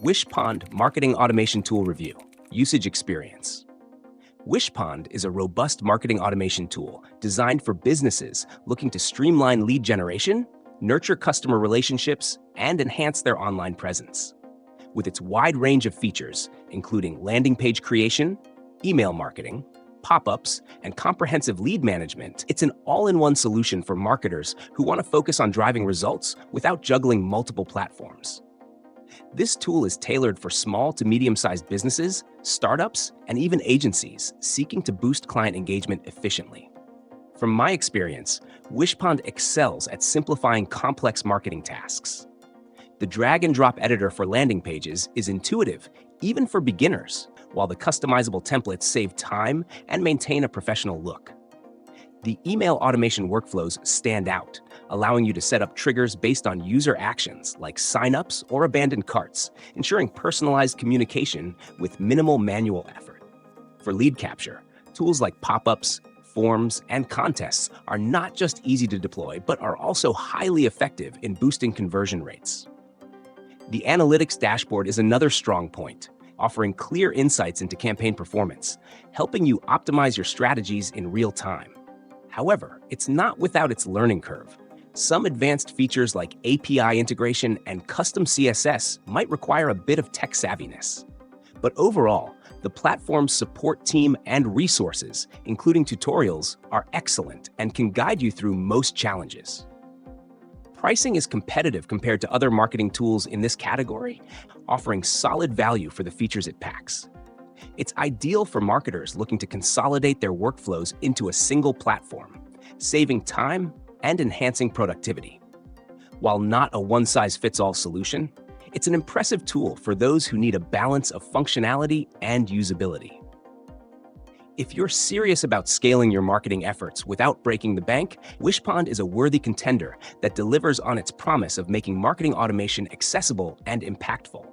Wishpond Marketing Automation Tool Review. Usage Experience. Wishpond is a robust marketing automation tool designed for businesses looking to streamline lead generation, nurture customer relationships, and enhance their online presence. With its wide range of features, including landing page creation, email marketing, pop-ups, and comprehensive lead management, it's an all-in-one solution for marketers who want to focus on driving results without juggling multiple platforms. This tool is tailored for small to medium-sized businesses, startups, and even agencies seeking to boost client engagement efficiently. From my experience, Wishpond excels at simplifying complex marketing tasks. The drag-and-drop editor for landing pages is intuitive, even for beginners, while the customizable templates save time and maintain a professional look. The email automation workflows stand out, allowing you to set up triggers based on user actions like signups or abandoned carts, ensuring personalized communication with minimal manual effort. For lead capture, tools like pop-ups, forms, and contests are not just easy to deploy, but are also highly effective in boosting conversion rates. The analytics dashboard is another strong point, offering clear insights into campaign performance, helping you optimize your strategies in real time. However, it's not without its learning curve. Some advanced features like API integration and custom CSS might require a bit of tech savviness. But overall, the platform's support team and resources, including tutorials, are excellent and can guide you through most challenges. Pricing is competitive compared to other marketing tools in this category, offering solid value for the features it packs. It's ideal for marketers looking to consolidate their workflows into a single platform, saving time and enhancing productivity. While not a one-size-fits-all solution, it's an impressive tool for those who need a balance of functionality and usability. If you're serious about scaling your marketing efforts without breaking the bank, Wishpond is a worthy contender that delivers on its promise of making marketing automation accessible and impactful.